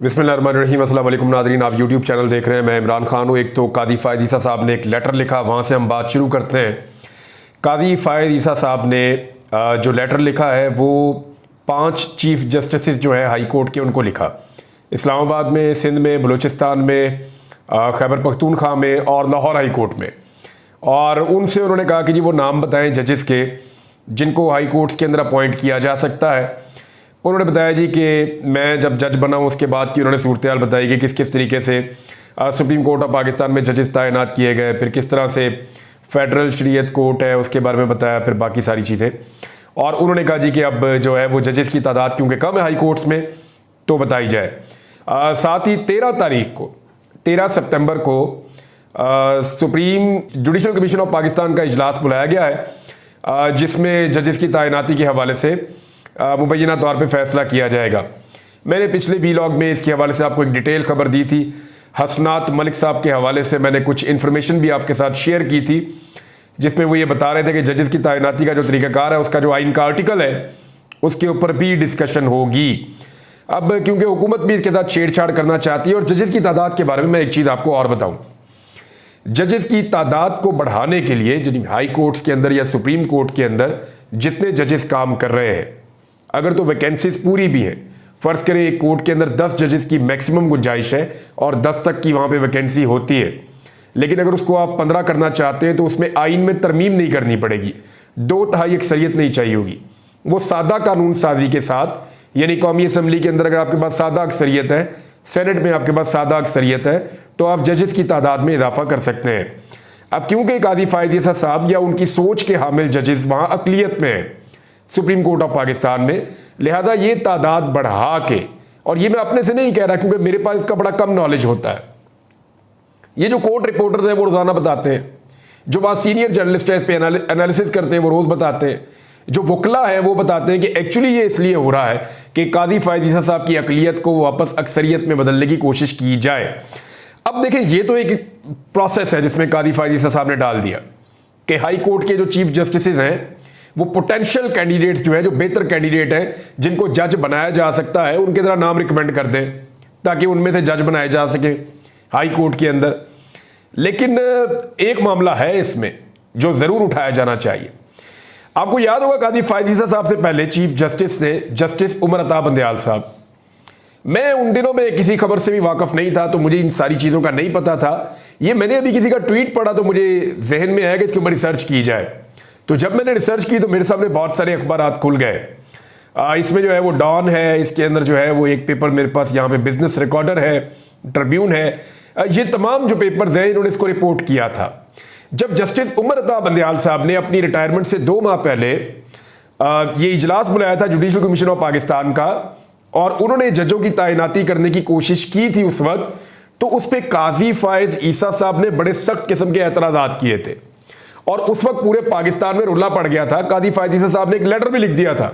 बिस्मिल्लाहिर्रहमानिर्रहीम। अस्सलाम वालेकुम नाज़रीन, आप यूट्यूब चैनल देख रहे हैं। मैं इमरान खान हूँ। एक तो कादी फ़ायद ईसा साहब ने एक लेटर लिखा, वहाँ से हम बात शुरू करते हैं। कादी फ़ायद ईसा साहब ने जो लेटर लिखा है वो 5 चीफ जस्टिस जो है हाई कोर्ट के उनको लिखा, इस्लामाबाद में, सिंध में, बलूचिस्तान में, खैबर पख्तूनख्वा में और लाहौर हाई कोर्ट में। और उनसे उन्होंने कहा कि जी वो नाम बताएं जजेस के जिनको हाई कोर्ट्स के अंदर अपॉइंट किया जा सकता है। उन्होंने बताया जी कि मैं जब जज बना हूँ उसके बाद की उन्होंने सूरत हाल बताई कि किस किस तरीके से सुप्रीम कोर्ट ऑफ पाकिस्तान में जजेस तैनात किए गए, फिर किस तरह से फेडरल शरीयत कोर्ट है उसके बारे में बताया, फिर बाकी सारी चीज़ें। और उन्होंने कहा जी कि अब जो है वो जजेस की तादाद क्योंकि कम है हाई कोर्ट्स में तो बताई जाए। साथ ही 13 सितंबर को supreme judicial commission of Pakistan का इजलास बुलाया गया है जिसमें जजेस की तैनाती के हवाले से मुबैना तौर पे फैसला किया जाएगा। मैंने पिछले वीलॉग में इसके हवाले से आपको एक डिटेल खबर दी थी। हसनात मलिक साहब के हवाले से मैंने कुछ इन्फॉर्मेशन भी आपके साथ शेयर की थी जिसमें वो ये बता रहे थे कि जजेस की तैनाती का जो तरीकाकार है उसका जो आइन का आर्टिकल है उसके ऊपर भी डिस्कशन होगी। अब क्योंकि हुकूमत भी इसके साथ छेड़छाड़ करना चाहती है और जजेस की तादाद के बारे में मैं एक चीज़ आपको और बताऊँ। जजेस की तादाद को बढ़ाने के लिए हाई कोर्ट्स के अंदर या सुप्रीम कोर्ट के अंदर जितने जजेस काम कर रहे हैं, अगर तो वैकेंसीज पूरी भी हैं, फ़र्ज़ करें एक कोर्ट के अंदर 10 जजेस की मैक्सिमम गुंजाइश है और 10 तक की वहाँ पे वैकेंसी होती है, लेकिन अगर उसको आप 15 करना चाहते हैं तो उसमें आइन में तरमीम नहीं करनी पड़ेगी, 2/3 अक्सरियत नहीं चाहिए होगी। वो सादा कानून साजी के साथ, यानी कौमी असम्बली के अंदर अगर आपके पास सादा अक्सरियत है, सेनेट में आपके पास सादा अक्सरियत है, तो आप जजेस की तादाद में इजाफा कर सकते हैं। अब क्योंकि कादी फ़ायद ईसा साहब या उनकी सोच के हामिल जजेस वहाँ अक़लियत में हैं सुप्रीम कोर्ट ऑफ पाकिस्तान में, लिहाजा ये तादाद बढ़ा के, और ये मैं अपने से नहीं कह रहा क्योंकि मेरे पास इसका बड़ा कम नॉलेज होता है, ये जो कोर्ट रिपोर्टर्स हैं वो रोज़ाना बताते हैं, जो वहाँ सीनियर जर्नलिस्ट है इस पे एनालिसिस करते हैं वो रोज़ बताते हैं, जो वकला है वो बताते हैं कि एक्चुअली ये इसलिए हो रहा है कि कादी फ़ायद ईसा साहब की अक़लियत को वापस अक्सरियत में बदलने की कोशिश की जाए। अब देखें, ये तो एक प्रोसेस है जिसमें कादी फ़ायद ईसा साहब ने डाल दिया कि हाई कोर्ट के जो चीफ जस्टिस हैं वो पोटेंशियल कैंडिडेट्स जो है, जो बेहतर कैंडिडेट हैं जिनको जज बनाया जा सकता है, उनके तरह नाम रिकमेंड कर दें ताकि उनमें से जज बनाए जा सके हाई कोर्ट के अंदर। लेकिन एक मामला है इसमें जो ज़रूर उठाया जाना चाहिए। आपको याद होगा कादी फ़ायद ईसा साहब से पहले चीफ जस्टिस से जस्टिस उमर अता बंदयाल साहब। मैं उन दिनों में किसी खबर से भी वाकफ नहीं था तो मुझे इन सारी चीज़ों का नहीं पता था। ये मैंने अभी किसी का ट्वीट पढ़ा तो मुझे जहन में आया कि इसके ऊपर रिसर्च की जाए। तो जब मैंने रिसर्च की तो मेरे सामने बहुत सारे अखबारात खुल गए। इसमें जो है वो डॉन है, इसके अंदर जो है वो एक पेपर मेरे पास यहाँ पे बिजनेस रिकॉर्डर है, ट्रिब्यून है, ये तमाम जो पेपर्स हैं इन्होंने इसको रिपोर्ट किया था। जब जस्टिस उमर अता बंदयाल साहब ने अपनी रिटायरमेंट से 2 माह पहले ये इजलास बुलाया था जुडिशल कमीशन ऑफ पाकिस्तान का और उन्होंने जजों की तैनाती करने की कोशिश की थी उस वक्त, तो उस पर काजी फ़ायद ईसा साहब ने बड़े सख्त किस्म के एतराज़ात किए थे और उस वक्त पूरे पाकिस्तान में रुला पड़ गया था। कादी फ़ायद ईसा साहब ने एक लेटर भी लिख दिया था।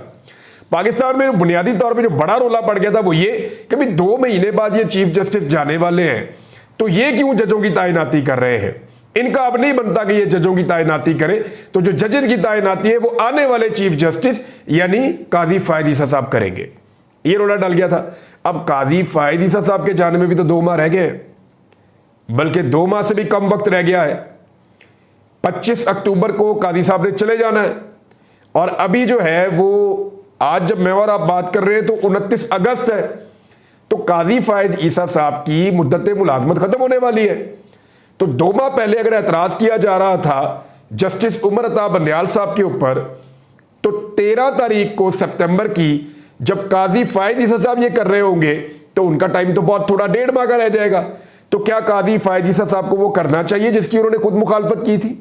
पाकिस्तान में बुनियादी तौर पे जो बड़ा रोला पड़ गया था वो ये कि भाई 2 महीने बाद ये चीफ जस्टिस जाने वाले हैं तो ये क्यों जजों की तैनाती कर रहे हैं, इनका अब नहीं बनता कि ये जजों की तैनाती करें, तो जो जजेस की तैनाती है वो आने वाले चीफ जस्टिस यानी कादी फ़ायद ईसा साहब करेंगे। ये रोला डल गया था। अब कादी फ़ायद ईसा साहब के जाने में भी तो 2 माह रह गए, बल्कि 2 माह से भी कम वक्त रह गया है। 25 अक्टूबर को कादी साहब ने चले जाना है और अभी जो है वो आज जब मैं और आप बात कर रहे हैं तो 29 अगस्त है, तो कादी फ़ायद ईसा साहब की मुद्दत मुलाजमत खत्म होने वाली है। तो 2 माह पहले अगर एतराज़ किया जा रहा था जस्टिस उमर अता बंदयाल साहब के ऊपर, तो 13 तारीख को सितंबर की जब कादी फ़ायद ईसा साहब ये कर रहे होंगे तो उनका टाइम तो बहुत थोड़ा 1.5 माह का रह जाएगा। तो क्या कादी फ़ायद ईसा साहब को वो करना चाहिए जिसकी उन्होंने खुद मुखालफत की थी?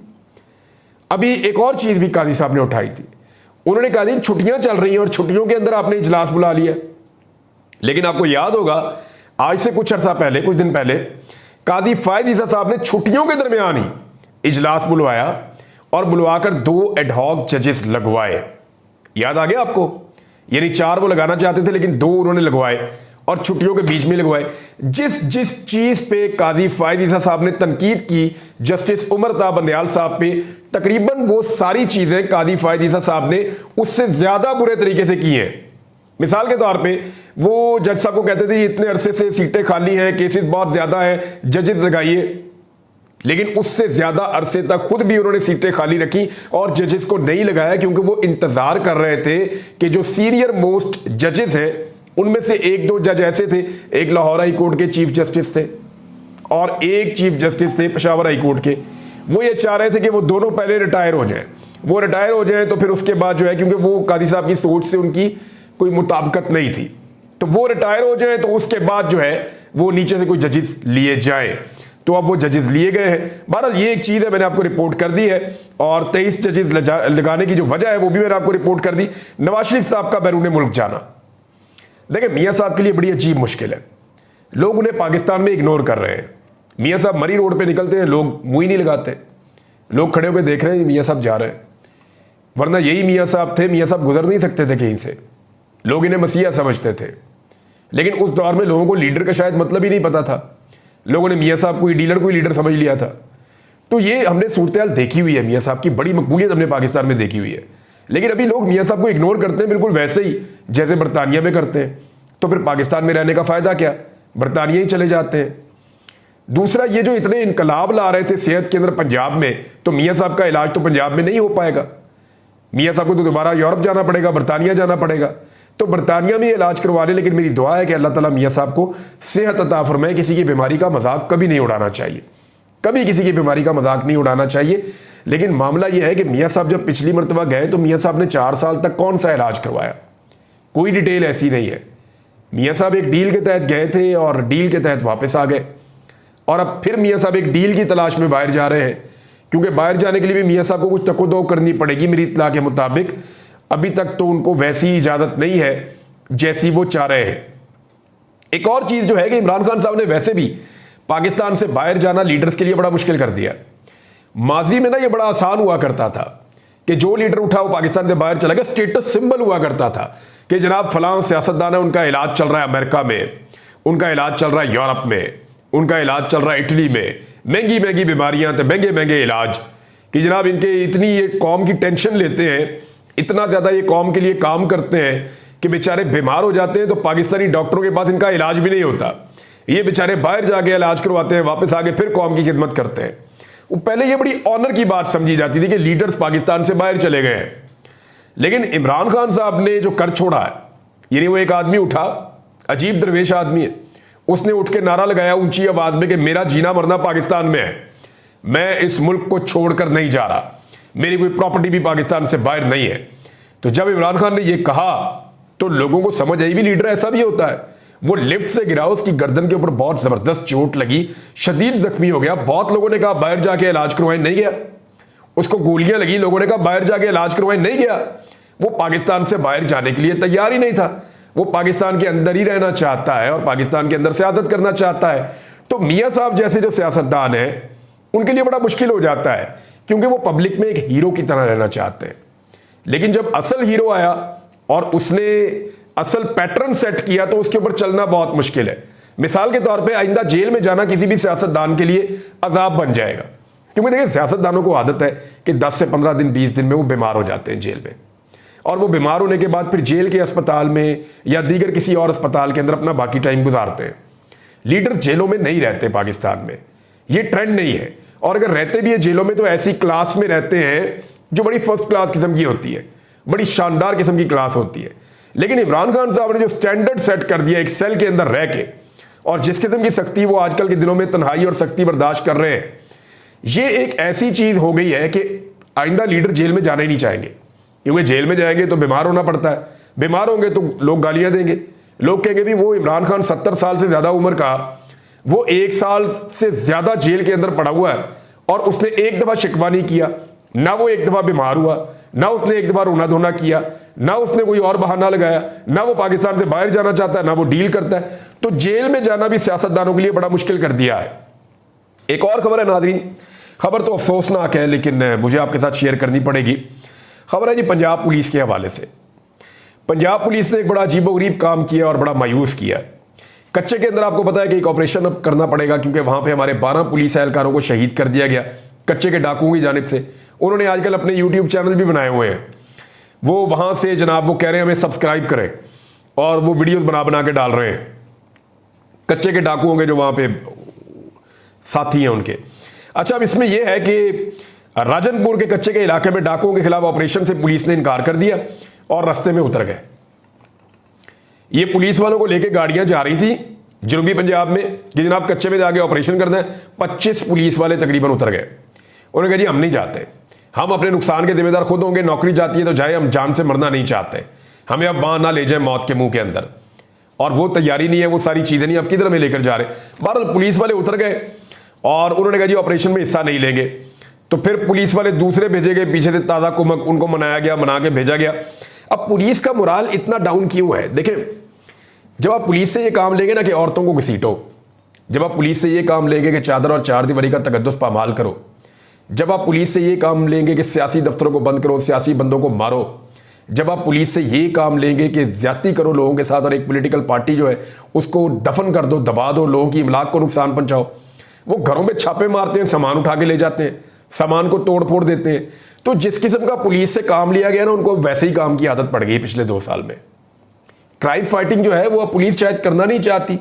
अभी एक और चीज़ भी कादी साहब ने उठाई थी, उन्होंने कहा थी छुट्टियां चल रही हैं और छुट्टियों के अंदर आपने इजलास बुला लिया। लेकिन आपको याद होगा आज से कुछ अर्सा पहले, कुछ दिन पहले कादी फ़ायद ईसा साहब ने छुट्टियों के दरमियान ही इजलास बुलवाया और बुलवाकर 2 एडहॉक जजेस लगवाए। याद आ गया आपको? यानी 4 वो लगाना चाहते थे लेकिन 2 उन्होंने लगवाए और छुट्टियों के बीच में लगवाए। जिस चीज़ पे कादी फ़ायद ईसा साहब ने तनकीद की जस्टिस उमर अता बंदयाल साहब पे, तकरीबन वो सारी चीज़ें कादी फ़ायद ईसा साहब ने उससे ज़्यादा बुरे तरीके से की हैं। मिसाल के तौर पे वो जज साहब को कहते थे इतने अरसे से सीटें खाली हैं, केसेस बहुत ज़्यादा हैं, जजेस लगाइए, लेकिन उससे ज़्यादा अरसे तक खुद भी उन्होंने सीटें खाली रखी और जजेस को नहीं लगाया, क्योंकि वो इंतज़ार कर रहे थे कि जो सीनियर मोस्ट जजेस हैं उनमें से एक दो जज ऐसे थे, एक लाहौर हाई कोर्ट के चीफ जस्टिस थे और एक चीफ जस्टिस थे पेशावर हाई कोर्ट के, वो ये चाह रहे थे कि वो दोनों पहले रिटायर हो जाएं। वो रिटायर हो जाएं तो फिर उसके बाद जो है, क्योंकि वो कादी साहब की सोच से उनकी कोई मुताबिकत नहीं थी, तो वो रिटायर हो जाएं तो उसके बाद जो है वो नीचे से कोई जजेस लिए जाएं। तो अब वो जजेस लिए गए हैं। बहरहाल ये एक चीज़ है, मैंने आपको रिपोर्ट कर दी है, और 23 जजेस लगाने की जो वजह है वो भी मैंने आपको रिपोर्ट कर दी। नवाज शरीफ साहब का बैरून मुल्क जाना, देखिए मियाँ साहब के लिए बड़ी अजीब मुश्किल है। लोग उन्हें पाकिस्तान में इग्नोर कर रहे हैं। मियाँ साहब मरी रोड पे निकलते हैं, लोग मुंह ही नहीं लगाते, लोग खड़े होकर देख रहे हैं मियाँ साहब जा रहे हैं, वरना यही मियाँ साहब थे। मियाँ साहब गुजर नहीं सकते थे कहीं से, लोग इन्हें मसीहा समझते थे। लेकिन उस दौर में लोगों को लीडर का शायद मतलब ही नहीं पता था, लोगों ने मियाँ साहब कोई डीलर कोई लीडर समझ लिया था। तो ये हमने सूरत हाल देखी हुई है, मियाँ साहब की बड़ी मकबूलियत हमने पाकिस्तान में देखी हुई है। लेकिन अभी लोग मियाँ साहब को इग्नोर करते हैं, बिल्कुल वैसे ही जैसे बरतानिया में करते हैं। तो फिर पाकिस्तान में रहने का फ़ायदा क्या, बरतानिया ही चले जाते हैं। दूसरा, ये जो इतने इनकलाब ला रहे थे सेहत के अंदर पंजाब में, तो मियाँ साहब का इलाज तो पंजाब में नहीं हो पाएगा। मियाँ साहब को तो दोबारा यूरोप जाना पड़ेगा, बरतानिया जाना पड़ेगा। तो बरतानिया में इलाज करवा लें, लेकिन मेरी दुआ है कि अल्लाह ताला मियाँ साहब को सेहत अता फरमाए। किसी की बीमारी का मजाक कभी नहीं उड़ाना चाहिए, कभी किसी की बीमारी का मजाक नहीं उड़ाना चाहिए। लेकिन मामला यह है कि मियाँ साहब जब पिछली मरतबा गए तो मियाँ साहब ने 4 साल तक कौन सा इलाज करवाया, कोई डिटेल ऐसी नहीं है। मियाँ साहब एक डील के तहत गए थे और डील के तहत वापस आ गए, और अब फिर मियाँ साहब एक डील की तलाश में बाहर जा रहे हैं, क्योंकि बाहर जाने के लिए भी मियाँ साहब को कुछ तकोदो करनी पड़ेगी। मेरी इत्तला के मुताबिक अभी तक तो उनको वैसी इजाज़त नहीं है जैसी वो चाह रहे हैं। एक और चीज़ जो है कि इमरान खान साहब ने वैसे भी पाकिस्तान से बाहर जाना लीडर्स के लिए बड़ा मुश्किल कर दिया। माजी में ना ये बड़ा आसान हुआ करता था कि जो लीडर उठा वो पाकिस्तान से बाहर चला गया, स्टेटस सिंबल हुआ करता था कि जनाब फलां सियासतदान है, उनका इलाज चल रहा है अमेरिका में, उनका इलाज चल रहा है यूरोप में, उनका इलाज चल रहा है इटली में, महंगी महंगी बीमारियां तो महंगे महंगे इलाज, कि जनाब इनके इतनी ये कौम की टेंशन लेते हैं, इतना ज़्यादा ये कौम के लिए काम करते हैं कि बेचारे बीमार हो जाते हैं तो पाकिस्तानी डॉक्टरों के पास इनका इलाज भी नहीं होता। ये बेचारे बाहर जाके इलाज करवाते हैं, वापस आके फिर कौम की खिदमत करते हैं। वो पहले ये बड़ी ऑनर की बात समझी जाती थी कि लीडर्स पाकिस्तान से बाहर चले गए हैं। लेकिन इमरान खान साहब ने जो कर छोड़ा है, यानी वो एक आदमी उठा, अजीब दरवेश आदमी है, उसने उठ के नारा लगाया ऊंची आवाज में कि मेरा जीना मरना पाकिस्तान में है, मैं इस मुल्क को छोड़कर नहीं जा रहा, मेरी कोई प्रॉपर्टी भी पाकिस्तान से बाहर नहीं है। तो जब इमरान खान ने यह कहा तो लोगों को समझ आई भी लीडर ऐसा भी होता है। वो लिफ्ट से गिरा, उसकी गर्दन के ऊपर बहुत जबरदस्त चोट लगी, शदीद जख्मी हो गया। बहुत लोगों ने कहा बाहर जाके इलाज करवाए, नहीं गया। उसको गोलियां लगी, लोगों ने कहा बाहर जाके इलाज करवाए, नहीं गया। वो पाकिस्तान से बाहर जाने के लिए तैयार ही नहीं था, वो पाकिस्तान के अंदर ही रहना चाहता है और पाकिस्तान के अंदर सियासत करना चाहता है। तो मियाँ साहब जैसे जो सियासतदान हैं उनके लिए बड़ा मुश्किल हो जाता है, क्योंकि वो पब्लिक में एक हीरो की तरह रहना चाहते हैं। लेकिन जब असल हीरो आया और उसने असल पैटर्न सेट किया तो उसके ऊपर चलना बहुत मुश्किल है। मिसाल के तौर पे आइंदा जेल में जाना किसी भी सियासतदान के लिए अजाब बन जाएगा, क्योंकि देखिए सियासतदानों को आदत है कि 10 से 15 दिन 20 दिन में वो बीमार हो जाते हैं जेल में, और वो बीमार होने के बाद फिर जेल के अस्पताल में या दीगर किसी और अस्पताल के अंदर अपना बाकी टाइम गुजारते हैं। लीडर जेलों में नहीं रहते पाकिस्तान में, ये ट्रेंड नहीं है। और अगर रहते भी है जेलों में तो ऐसी क्लास में रहते हैं जो बड़ी फर्स्ट क्लास किस्म की होती है, बड़ी शानदार किस्म की क्लास होती है। लेकिन इमरान खान साहब ने जो स्टैंडर्ड सेट कर दिया एक सेल के अंदर रह के, और जिस किस्म की सख्ती वो आजकल के दिनों में तन्हाई और सख्ती बर्दाश्त कर रहे हैं, ये एक ऐसी चीज हो गई है कि आइंदा लीडर जेल में जाना ही नहीं चाहेंगे, क्योंकि जेल में जाएंगे तो बीमार होना पड़ता है, बीमार होंगे तो लोग गालियां देंगे, लोग कहेंगे भी वो इमरान खान 70 साल से ज्यादा उम्र का, वो 1 साल से ज्यादा जेल के अंदर पड़ा हुआ है और उसने एक दफा शिकवा नहीं किया, ना वो एक दफा बीमार हुआ, ना उसने एक दफा रोना धोना किया, ना उसने कोई और बहाना लगाया, ना वो पाकिस्तान से बाहर जाना चाहता है, ना वो डील करता है। तो जेल में जाना भी सियासतदानों के लिए बड़ा मुश्किल कर दिया है। एक और खबर है नाज़रीन, खबर तो अफसोसनाक है लेकिन मुझे आपके साथ शेयर करनी पड़ेगी। खबर है जी पंजाब पुलिस के हवाले से। पंजाब पुलिस ने एक बड़ा अजीबोगरीब काम किया और बड़ा मायूस किया। कच्चे के अंदर आपको पता है कि एक ऑपरेशन अब करना पड़ेगा, क्योंकि वहां पे हमारे 12 पुलिस एहलकारों को शहीद कर दिया गया कच्चे के डाकुओं की जानिब से। उन्होंने आजकल अपने यूट्यूब चैनल भी बनाए हुए हैं, वो वहां से जनाब वो कह रहे हैं हमें सब्सक्राइब करें और वो वीडियोस बना बना के डाल रहे हैं कच्चे के डाकुओं के जो वहां पे साथी हैं उनके। अच्छा, अब इसमें यह है कि राजनपुर के कच्चे के इलाके में डाकुओं के खिलाफ ऑपरेशन से पुलिस ने इनकार कर दिया और रास्ते में उतर गए। ये पुलिस वालों को लेकर गाड़ियां जा रही थी जनूबी पंजाब में कि जनाब कच्चे में जाके ऑपरेशन करना है। 25 पुलिस वाले तकरीबन उतर गए। उन्होंने कहा जी हम नहीं जाते, हम अपने नुकसान के जिम्मेदार खुद होंगे, नौकरी जाती है तो जाए, हम जान से मरना नहीं चाहते, हमें अब वहां ना ले जाए मौत के मुंह के अंदर। और वो तैयारी नहीं है, वो सारी चीजें नहीं, अब किधर में लेकर जा रहे। बहरहाल पुलिस वाले उतर गए और उन्होंने कहा जी ऑपरेशन में हिस्सा नहीं लेंगे। तो फिर पुलिस वाले दूसरे भेजे गए, पीछे से ताज़ा कुमक उनको मनाया गया, मना के भेजा गया। अब पुलिस का मोराल इतना डाउन क्यों है? देखें, जब आप पुलिस से ये काम लेंगे ना कि औरतों को घसीटो, जब आप पुलिस से ये काम लेंगे कि चादर और चार दीवारी का तकद्दुस पामाल करो, जब आप पुलिस से ये काम लेंगे कि सियासी दफ्तरों को बंद करो, सियासी बंदों को मारो, जब आप पुलिस से ये काम लेंगे कि ज्यादती करो लोगों के साथ और एक पॉलिटिकल पार्टी जो है उसको दफन कर दो, दबा दो, लोगों की इमलाक को नुकसान पहुंचाओ, वो घरों में छापे मारते हैं, सामान उठा के ले जाते हैं, सामान को तोड़ फोड़ देते हैं। तो जिस किस्म का पुलिस से काम लिया गया ना, उनको वैसे ही काम की आदत पड़ गई पिछले 2 साल में। क्राइम फाइटिंग जो है वो पुलिस शायद करना नहीं चाहती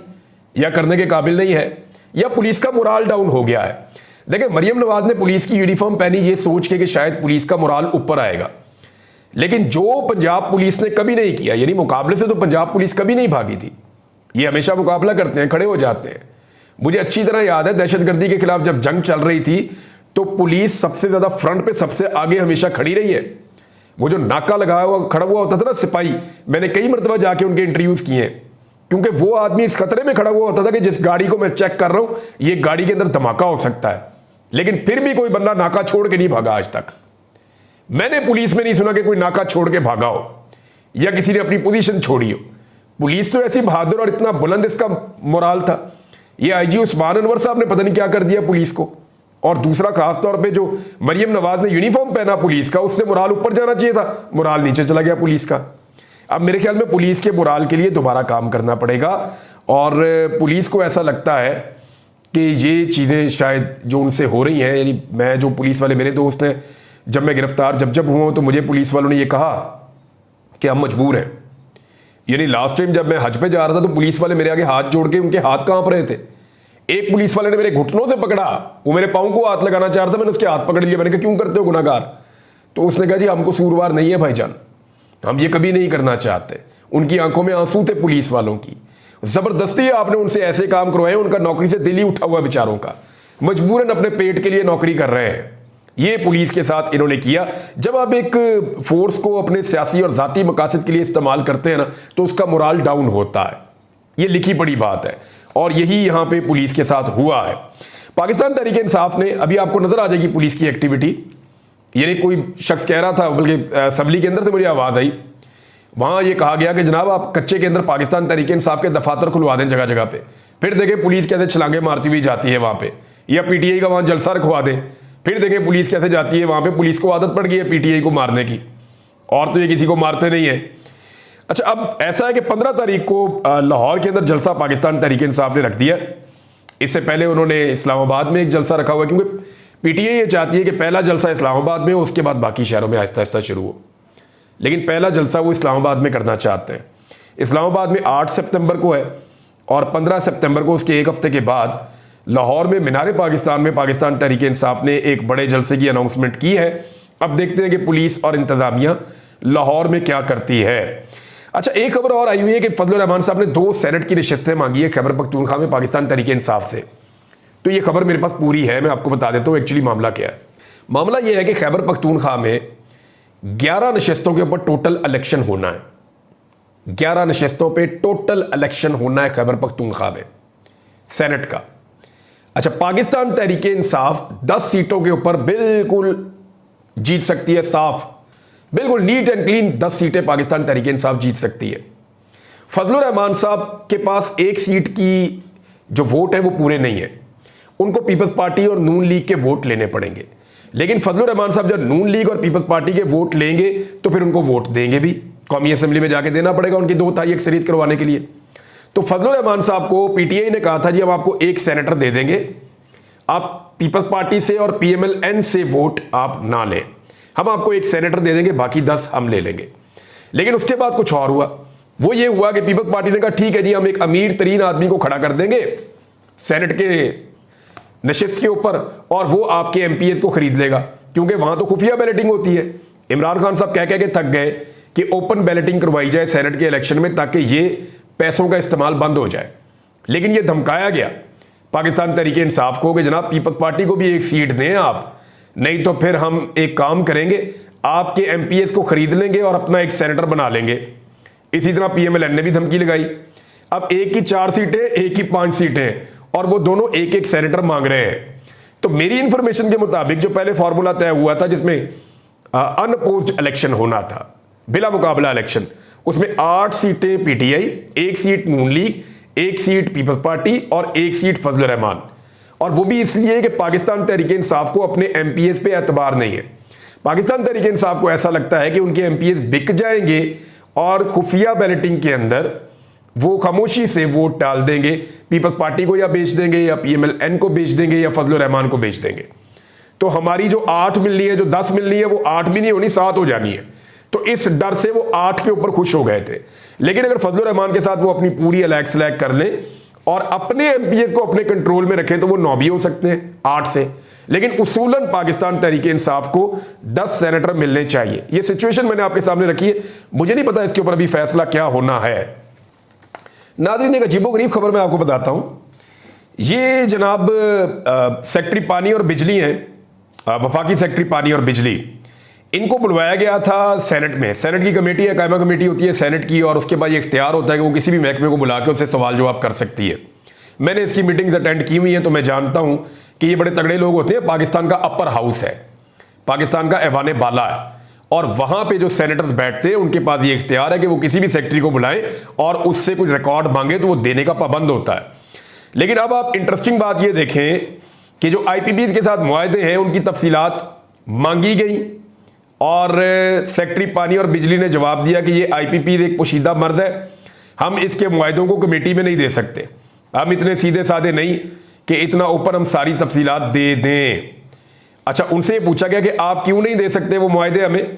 या करने के काबिल नहीं है, या पुलिस का मोराल डाउन हो गया है। देखिए, मरियम नवाज ने पुलिस की यूनिफॉर्म पहनी ये सोच के कि शायद पुलिस का मोराल ऊपर आएगा, लेकिन जो पंजाब पुलिस ने कभी नहीं किया, यानी मुकाबले से तो पंजाब पुलिस कभी नहीं भागी थी। ये हमेशा मुकाबला करते हैं, खड़े हो जाते हैं। मुझे अच्छी तरह याद है दहशतगर्दी के खिलाफ जब जंग चल रही थी तो पुलिस सबसे ज्यादा फ्रंट पे सबसे आगे हमेशा खड़ी रही है। वो जो नाका लगाया हुआ खड़ा हुआ होता था ना सिपाही, मैंने कई मरतबा जाके उनके इंटरव्यूज किए हैं, क्योंकि वो आदमी इस खतरे में खड़ा हुआ होता था कि जिस गाड़ी को मैं चेक कर रहा हूं ये गाड़ी के अंदर धमाका हो सकता है, लेकिन फिर भी कोई बंदा नाका छोड़ के नहीं भागा। आज तक मैंने पुलिस में नहीं सुना कि कोई नाका छोड़ के भागा हो या किसी ने अपनी पोजीशन छोड़ी हो। पुलिस तो ऐसी बहादुर और इतना बुलंद इसका मोराल था। ये आईजी उस्मान अनवर साहब ने पता नहीं क्या कर दिया पुलिस को। और दूसरा खास तौर पे जो मरियम नवाज ने यूनिफॉर्म पहना पुलिस का, उससे मोराल ऊपर जाना चाहिए था, मोराल नीचे चला गया पुलिस का। अब मेरे ख्याल में पुलिस के मोराल के लिए दोबारा काम करना पड़ेगा। और पुलिस को ऐसा लगता है कि ये चीज़ें शायद जो उनसे हो रही हैं, यानी मैं जो पुलिस वाले मेरे दोस्त हैं, जब मैं गिरफ्तार जब हुआ तो मुझे पुलिस वालों ने ये कहा कि हम मजबूर हैं। यानी लास्ट टाइम जब मैं हज पे जा रहा था तो पुलिस वाले मेरे आगे हाथ जोड़ के, उनके हाथ कांप रहे थे। एक पुलिस वाले ने मेरे घुटनों से पकड़ा, वो मेरे पाँव को हाथ लगाना चाह रहा था, मैंने उसके हाथ पकड़ लिया। मैंने कहा क्यों करते हो गुनाहगार? तो उसने कहा जी हमको कसूरवार नहीं है भाईजान, हम ये कभी नहीं करना चाहते। उनकी आंखों में आंसू थे पुलिस वालों की। जबरदस्ती आपने उनसे ऐसे काम करवाए, उनका नौकरी से दिल ही उठा हुआ बेचारों का, मजबूरन अपने पेट के लिए नौकरी कर रहे हैं। ये पुलिस के साथ इन्होंने किया। जब आप एक फोर्स को अपने सियासी और जाती मकासद के लिए इस्तेमाल करते हैं ना, तो उसका मोराल डाउन होता है। ये लिखी पड़ी बात है और यही यहां पे पुलिस के साथ हुआ है। पाकिस्तान तहरीक इंसाफ ने, अभी आपको नजर आ जाएगी पुलिस की एक्टिविटी, यानी कोई शख्स कह रहा था, बल्कि असम्बली के अंदर से मुझे आवाज आई, वहां ये कहा गया कि जनाब आप कच्चे के अंदर पाकिस्तान तहरीक इंसाफ के दफातर खुलवा दें जगह जगह पे। फिर देखें पुलिस कैसे छलांगे मारती हुई जाती है वहां पे, या पीटीआई का वहां जलसा रखवा दें। फिर देखें पुलिस कैसे जाती है वहां पे। पुलिस को आदत पड़ गई है पीटीआई को मारने की, और तो ये किसी को मारते नहीं है। अच्छा, अब ऐसा है कि 15 तारीख को लाहौर के अंदर जलसा पाकिस्तान तहरीक इंसाफ ने रख दिया। इससे पहले उन्होंने इस्लामाबाद में एक जलसा रखा हुआ है, क्योंकि पीटीआई ये चाहती है कि पहला जलसा इस्लामाबाद में हो, उसके बाद बाकी शहरों में आहिस्ता आहिस्ता शुरू हो। लेकिन पहला जलसा वो इस्लामाबाद में करना चाहते हैं। इस्लामाबाद में 8 सितंबर को है और 15 सितंबर को, उसके एक हफ्ते के बाद लाहौर में मीनार पाकिस्तान में पाकिस्तान तहरीक इंसाफ ने एक बड़े जलसे की अनाउंसमेंट की है। अब देखते हैं कि पुलिस और इंतजामिया लाहौर में क्या करती है। अच्छा, एक खबर और आई हुई है कि फजलुर रहमान साहब ने 2 सेनेट की नशिस्तें मांगी है खैबर पख्तूनख्वा में पाकिस्तान तहरीक इंसाफ से। तो ये खबर मेरे पास पूरी है, मैं आपको बता देता हूँ एक्चुअली मामला क्या है। मामला ये है कि खैबर पख्तूनख्वा में 11 नशिस्तों के ऊपर टोटल इलेक्शन होना है। 11 नशिस्तों पे टोटल इलेक्शन होना है खैबर पख्तूनख्वा में सेनेट का। अच्छा, पाकिस्तान तहरीक इंसाफ 10 सीटों के ऊपर बिल्कुल जीत सकती है, साफ, बिल्कुल नीट एंड क्लीन 10 सीटें पाकिस्तान तहरीक इंसाफ जीत सकती है। फजलुर रहमान साहब के पास 1 सीट की जो वोट है वो पूरे नहीं है, उनको पीपल्स पार्टी और नून लीग के वोट लेने पड़ेंगे। लेकिन फजलुर रहमान साहब जब नून लीग और पीपल्स पार्टी के वोट लेंगे तो फिर उनको वोट देंगे भी, कौमी असेंबली में जाके देना पड़ेगा उनकी 2/3 अक्सरियत करवाने के लिए। तो फजलुर रहमान साहब को पीटीआई ने कहा था जी हम आपको 1 सेनेटर दे देंगे, आप पीपल्स पार्टी से और पीएमएल-एन से वोट आप ना लें, हम आपको 1 सेनेटर दे देंगे, बाकी 10 हम ले लेंगे। लेकिन उसके बाद कुछ और हुआ। वो ये हुआ कि पीपल्स पार्टी ने कहा ठीक है जी, हम एक अमीर तरीन आदमी को खड़ा कर देंगे सेनेट के नशिस्त के ऊपर और वो आपके एमपीएस को खरीद लेगा, क्योंकि वहां तो खुफिया बैलेटिंग होती है। इमरान खान साहब कह के थक गए कि ओपन बैलेटिंग करवाई जाए सेनेट के इलेक्शन में ताकि ये पैसों का इस्तेमाल बंद हो जाए। लेकिन ये धमकाया गया पाकिस्तान तहरीके इंसाफ को कि जनाब पीपल्स पार्टी को भी एक सीट दें आप, नहीं तो फिर हम एक काम करेंगे, आपके एमपीएस को खरीद लेंगे और अपना एक सेनेटर बना लेंगे। इसी तरह पीएमएलएन ने भी धमकी लगाई। अब एक की 4 सीटें, एक की 5 सीटें, और वो दोनों एक एक सेनेटर मांग रहे हैं। तो मेरी इंफॉर्मेशन के मुताबिक जो पहले फॉर्मूला तय हुआ था जिसमें अनअपोज्ड इलेक्शन होना था, बिला मुकाबला इलेक्शन, उसमें 8 सीटें पीटीआई, 1 सीट नून लीग, 1 सीट पीपल्स पार्टी और 1 सीट फजल रहमान। और वो भी इसलिए कि पाकिस्तान तहरीके इंसाफ को अपने एमपीएस पे एतबार नहीं है। पाकिस्तान तहरीके इंसाफ को ऐसा लगता है कि उनके एमपीएस बिक जाएंगे और खुफिया बैलेटिंग के अंदर वो खामोशी से वोट डाल देंगे, पीपल्स पार्टी को या बेच देंगे या पीएमएलएन को बेच देंगे या फजल रहमान को बेच देंगे। तो हमारी जो 8 मिलनी है, जो 10 मिलनी है, वो 8 भी नहीं होनी, 7 हो जानी है। तो इस डर से वो 8 के ऊपर खुश हो गए थे। लेकिन अगर फजल रहमान के साथ वो अपनी पूरी अलैग सलैग कर लें और अपने एमपीएस को अपने कंट्रोल में रखें तो वो 9 भी हो सकते हैं 8 से। लेकिन उसूलन पाकिस्तान तहरीके इंसाफ को 10 सेनेटर मिलने चाहिए। ये सिचुएशन मैंने आपके सामने रखी है, मुझे नहीं पता इसके ऊपर अभी फैसला क्या होना है। नाज़रीन, एक अजीबोगरीब खबर मैं आपको बताता हूं। ये जनाब सेक्रेटरी पानी और बिजली हैं, वफाकी सेक्रेटरी पानी और बिजली, इनको बुलवाया गया था सेनेट में। सेनेट की कमेटी है, कायमा कमेटी होती है सेनेट की, और उसके बाद ये इख्तियार होता है कि वो किसी भी महकमे को बुला के उससे सवाल जवाब कर सकती है। मैंने इसकी मीटिंग्स अटेंड की हुई हैं, तो मैं जानता हूं कि ये बड़े तगड़े लोग होते हैं। पाकिस्तान का अपर हाउस है, पाकिस्तान का ऐवान बाला है, और वहां पे जो सेनेटर्स बैठते हैं उनके पास ये इख्तियार है कि वो किसी भी सेक्रेटरी को बुलाएं और उससे कुछ रिकॉर्ड मांगे तो वो देने का पाबंद होता है। लेकिन अब आप इंटरेस्टिंग बात ये देखें कि जो आईपीपीज के साथ मुआहदे हैं उनकी तफसीलात मांगी गई और सेक्रेटरी पानी और बिजली ने जवाब दिया कि ये आईपीपीज एक पोशीदा मर्ज है, हम इसके मुआहदों को कमेटी में नहीं दे सकते, हम इतने सीधे साधे नहीं कि इतना ऊपर हम सारी तफसीलात दे दें। अच्छा, उनसे पूछा गया कि आप क्यों नहीं दे सकते वो मुआहदे हमें,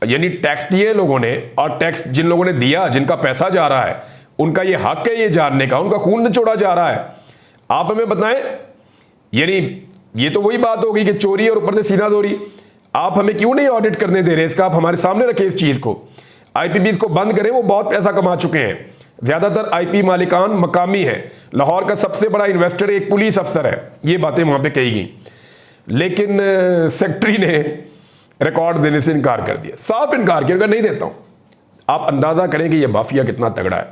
यानी टैक्स दिए लोगों ने, और टैक्स जिन लोगों ने दिया, जिनका पैसा जा रहा है, उनका ये हक है ये जानने का, उनका खून निचोड़ा जा रहा है, आप हमें बताएं। यानी ये तो वही बात होगी कि चोरी और ऊपर से सीनादोरी। आप हमें क्यों नहीं ऑडिट करने दे रहे, इसका आप हमारे सामने रखें इस चीज को। आईपीपीज को बंद करें, वो बहुत पैसा कमा चुके हैं, ज्यादातर आईपी मालिकान मकामी है। लाहौर का सबसे बड़ा इन्वेस्टर एक पुलिस अफसर है, ये बातें वहां पे कही गई। लेकिन सेक्रेटरी ने रिकॉर्ड देने से इनकार कर दिया, साफ इनकार किया, नहीं देता हूं। आप अंदाजा करें कि यह माफिया कितना तगड़ा है,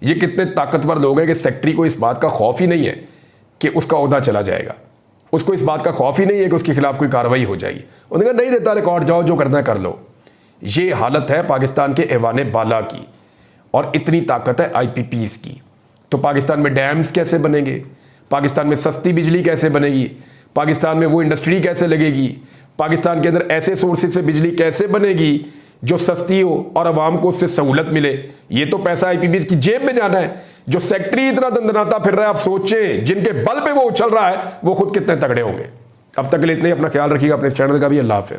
ये कितने ताकतवर लोग हैं कि सेक्रेटरी को इस बात का खौफ ही नहीं है कि उसका ओहदा चला जाएगा, उसको इस बात का खौफ ही नहीं है कि उसके खिलाफ कोई कार्रवाई हो जाएगी। उन्होंने कहा नहीं देता रिकॉर्ड, जाओ जो करना है कर लो। ये हालत है पाकिस्तान के ऐवान बाला की, और इतनी ताकत है आईपीपीज की। तो पाकिस्तान में डैम्स कैसे बनेंगे, पाकिस्तान में सस्ती बिजली कैसे बनेगी, पाकिस्तान में वो इंडस्ट्री कैसे लगेगी, पाकिस्तान के अंदर ऐसे सोर्सेज से बिजली कैसे बनेगी जो सस्ती हो और आवाम को उससे सहूलत मिले। ये तो पैसा आईपीपीज की जेब में जाना है। जो सेक्रेटरी इतना दंदनाता फिर रहा है, आप सोचें जिनके बल पे वो उछल रहा है वो खुद कितने तगड़े होंगे। अब तक के लिए इतने, अपना ख्याल रखिएगा, अपने चैनल का भी। अल्लाह हाफ़िज़।